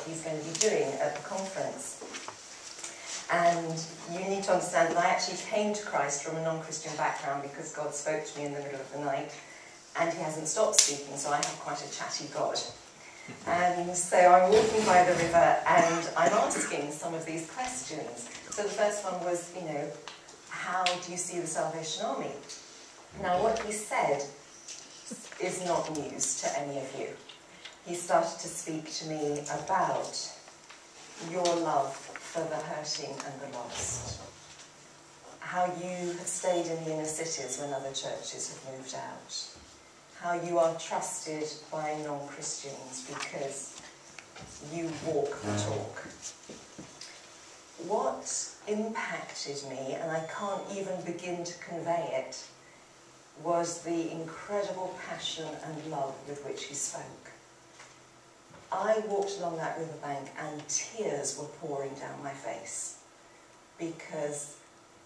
he's going to be doing at the conference. And you need to understand that I actually came to Christ from a non-Christian background because God spoke to me in the middle of the night, and he hasn't stopped speaking, so I have quite a chatty God. And so I'm walking by the river and I'm asking some of these questions. So the first one was, you know, how do you see the Salvation Army? Now what he said is not news to any of you. He started to speak to me about your love for the hurting and the lost. How you have stayed in the inner cities when other churches have moved out. How you are trusted by non-Christians because you walk the talk. What impacted me, and I can't even begin to convey it, was the incredible passion and love with which he spoke. I walked along that riverbank and tears were pouring down my face because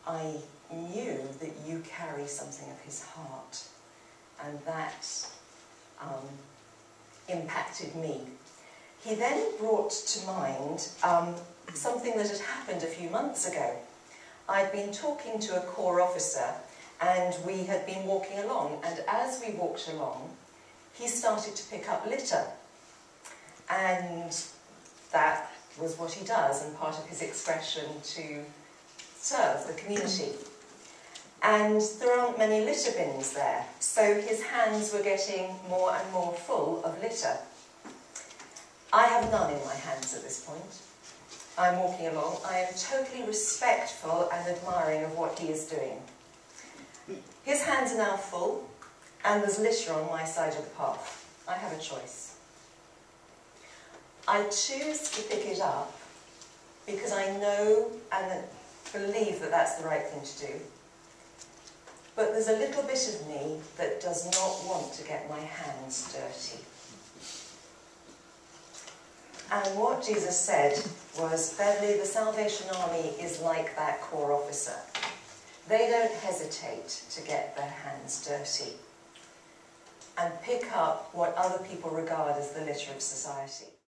I knew that you carry something of his heart, and that impacted me. He then brought to mind something that had happened a few months ago. I'd been talking to a corps officer and we had been walking along, and as we walked along he started to pick up litter, and that was what he does and part of his expression to serve the community. And there aren't many litter bins there, so his hands were getting more and more full of litter. I have none in my hands at this point. I'm walking along. I am totally respectful and admiring of what he is doing. His hands are now full, and there's litter on my side of the path. I have a choice. I choose to pick it up because I know and believe that that's the right thing to do. But there's a little bit of me that does not want to get my hands dirty. And what Jesus said was, Beverly, the Salvation Army is like that corps officer. They don't hesitate to get their hands dirty and pick up what other people regard as the litter of society.